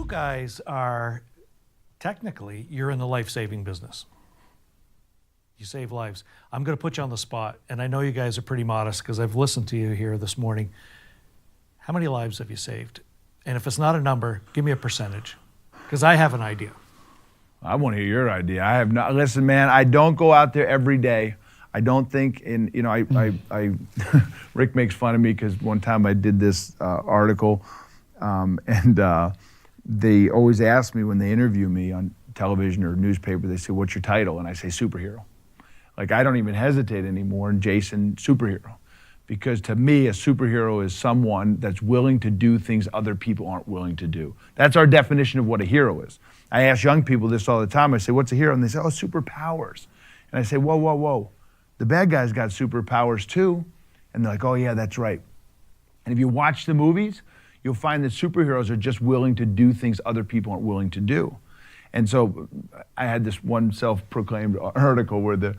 you guys are, technically, you're in the life-saving business. You save lives. I'm going to put you on the spot, and I know you guys are pretty modest because I've listened to you here this morning. How many lives have you saved? And if it's not a number, give me a percentage, because I have an idea. I want to hear your idea. I have not. Listen, man, I don't go out there every day. I don't think, I Rick makes fun of me because one time I did this article, and they always ask me when they interview me on television or newspaper, they say, what's your title? And I say superhero. Like, I don't even hesitate anymore, and Jason, superhero. Because to me, a superhero is someone that's willing to do things other people aren't willing to do. That's our definition of what a hero is. I ask young people this all the time. I say, what's a hero? And they say, oh, superpowers. And I say, whoa, whoa, whoa. The bad guys got superpowers too. And they're like, oh yeah, that's right. And if you watch the movies, you'll find that superheroes are just willing to do things other people aren't willing to do. And so I had this one self-proclaimed article where the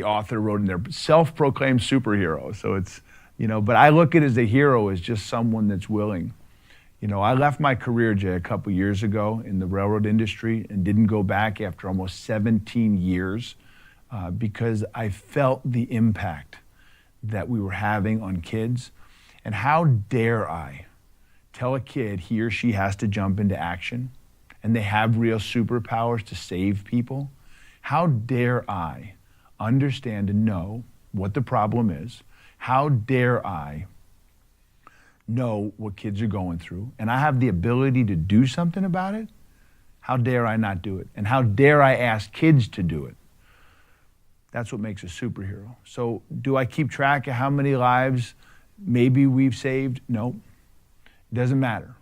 author wrote in there, self-proclaimed superhero. So it's, but I look at it as a hero as just someone that's willing. I left my career, Jay, a couple years ago in the railroad industry and didn't go back after almost 17 years because I felt the impact that we were having on kids. And how dare I tell a kid he or she has to jump into action and they have real superpowers to save people? How dare I understand and know what the problem is? How dare I know what kids are going through, and I have the ability to do something about it? How dare I not do it? And how dare I ask kids to do it? That's what makes a superhero. So do I keep track of how many lives maybe we've saved? No, it doesn't matter.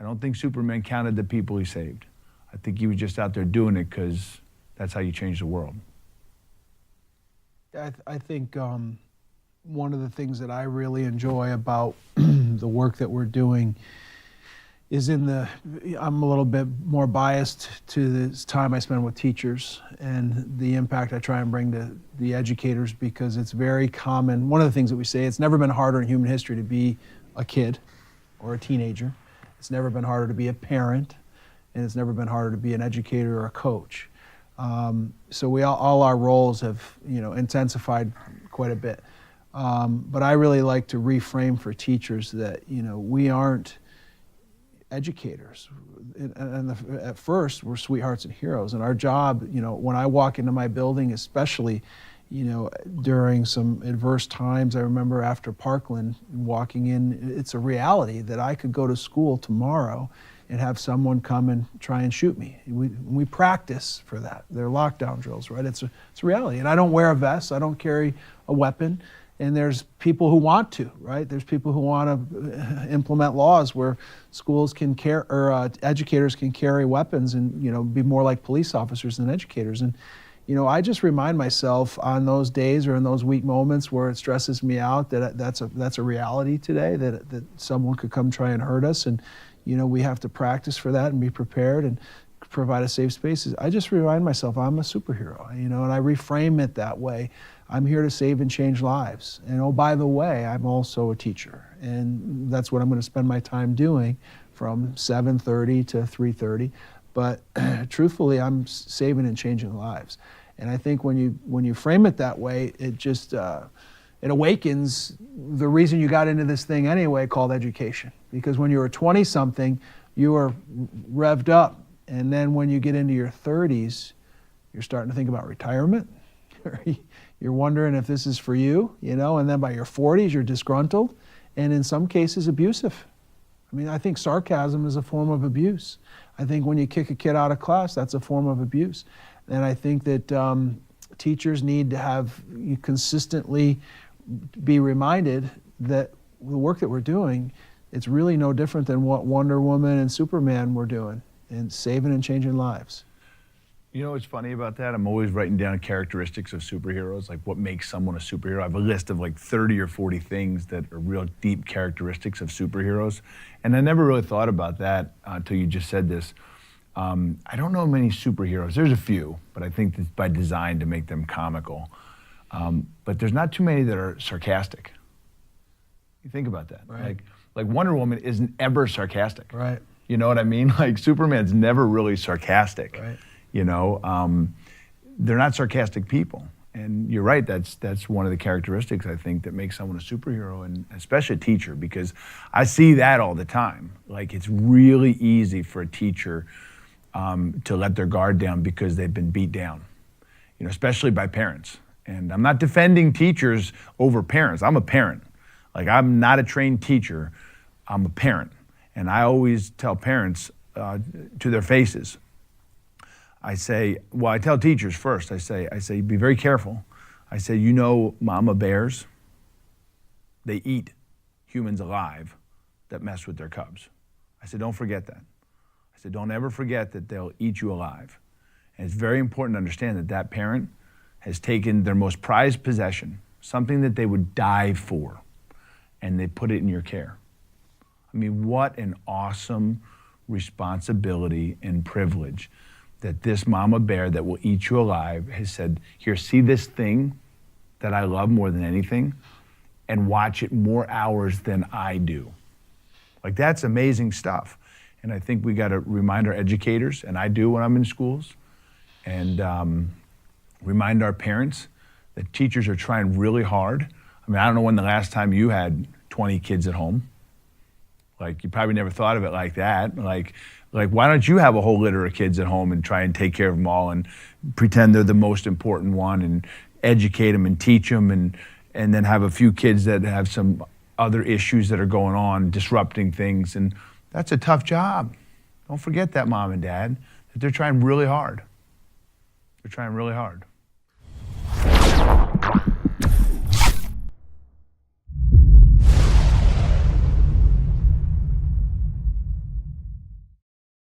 I don't think Superman counted the people he saved. I think he was just out there doing it because that's how you change the world. I think one of the things that I really enjoy about the work that we're doing is I'm a little bit more biased to this time I spend with teachers and the impact I try and bring to the educators, because it's very common. One of the things that we say, it's never been harder in human history to be a kid or a teenager. It's never been harder to be a parent, and it's never been harder to be an educator or a coach. So all our roles have, intensified quite a bit. But I really like to reframe for teachers that, we aren't educators. And at first, we're sweethearts and heroes. And our job, when I walk into my building, especially, during some adverse times, I remember after Parkland, walking in, it's a reality that I could go to school tomorrow and have someone come and try and shoot me. We practice for that. They're lockdown drills, right? It's a reality. And I don't wear a vest. I don't carry a weapon. And there's people who want to, right? There's people who want to implement laws where schools can carry, or educators can carry weapons and, be more like police officers than educators. And, I just remind myself on those days or in those weak moments where it stresses me out that that's a reality today, that someone could come try and hurt us. And, we have to practice for that and be prepared and provide a safe space. I just remind myself I'm a superhero, and I reframe it that way. I'm here to save and change lives. And oh, by the way, I'm also a teacher. And that's what I'm going to spend my time doing from 7:30 to 3:30. But truthfully, I'm saving and changing lives. And I think when you frame it that way, it just it awakens the reason you got into this thing anyway, called education. Because when you were 20-something, you were revved up. And then when you get into your 30s, you're starting to think about retirement. You're wondering if this is for you, and then by your 40s, you're disgruntled, and in some cases, abusive. I mean, I think sarcasm is a form of abuse. I think when you kick a kid out of class, that's a form of abuse. And I think that teachers need to have consistently be reminded that the work that we're doing, it's really no different than what Wonder Woman and Superman were doing, and saving and changing lives. You know what's funny about that? I'm always writing down characteristics of superheroes, like what makes someone a superhero. I have a list of like 30 or 40 things that are real deep characteristics of superheroes. And I never really thought about that until you just said this. I don't know many superheroes. There's a few, but I think it's by design to make them comical. But there's not too many that are sarcastic. You think about that. Right. Like Like Wonder Woman isn't ever sarcastic. Right. You know what I mean? Like Superman's never really sarcastic. Right. You know, they're not sarcastic people. And you're right, that's one of the characteristics, I think, that makes someone a superhero, and especially a teacher, because I see that all the time. Like, it's really easy for a teacher to let their guard down because they've been beat down, you know, especially by parents. And I'm not defending teachers over parents. I'm a parent. Like, I'm not a trained teacher. I'm a parent. And I always tell parents to their faces, I say, well, I tell teachers first, I say, be very careful. I say, you know, mama bears, they eat humans alive that mess with their cubs. I said, don't forget that. I said, don't ever forget that they'll eat you alive. And it's very important to understand that that parent has taken their most prized possession, something that they would die for, and they put it in your care. I mean, what an awesome responsibility and privilege that this mama bear that will eat you alive has said, here, see this thing that I love more than anything, and watch it more hours than I do. Like, that's amazing stuff. And I think we got to remind our educators, and I do when I'm in schools, and remind our parents that teachers are trying really hard. I mean, I don't know when the last time you had 20 kids at home. Like, you probably never thought of it like that. Like, why don't you have a whole litter of kids at home and try and take care of them all and pretend they're the most important one and educate them and teach them, and then have a few kids that have some other issues that are going on, disrupting things. And that's a tough job. Don't forget that, mom and dad, that they're trying really hard. They're trying really hard.